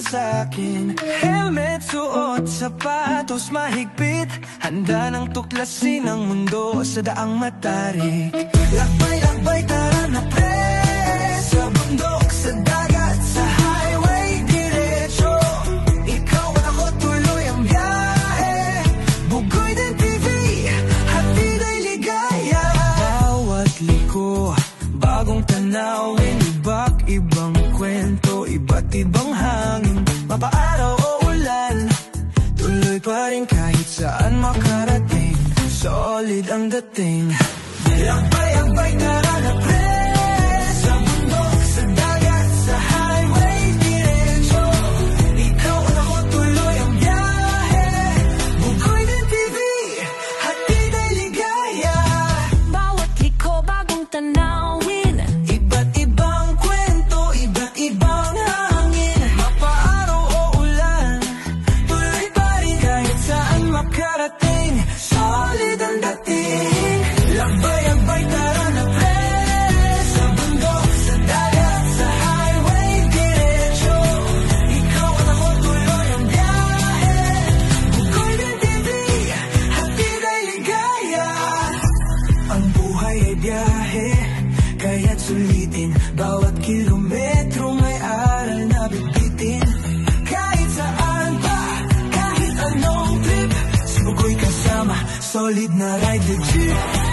sa'kin. Helmet, suot, sapatos, mahigpit. Handa ng tuklasin ang mundo sa daang matarik. Lakbay-lakbay, tara na pre. Sa bundok, sa dagat, sa highway, diretso. Ikaw at ako, tuloy ang biyahe. Bugoy din TV, hatid ay ligaya. Bawat liko, bagong tanawin, iba't ibang kwento, iba't ibang hangin. Mapaaraw o ulan, tuloy pa rin kahit saan makarating. Solid ang dating. Lakbay-lakbay, tara na pre. Sa bundok, sa dagat, sa highway, diretso. Ikaw at ako, tuloy ang biyahe. Bugoy din TV, hatid ay ligaya. Bawat liko, bagong tanawin, iba't ibang kwento, iba't ibang hangin. Mapaaraw o ulan, tuloy pa rin kahit saan makarating. Solid ang dating. Lakbay-lakbay, tara na pre. Sa bundok, sa dagat, sa highway, diretso. Ikaw at ako, tuloy ang biyahe. Bugoy din TV, hatid ay ligaya. Ang buhay ay biyahe, kaya't sulitin. Bawat kilometro may aral na bitbitin. Kahit saan pa, kahit anong trip, si Bugoy kasama, solid na ride legit.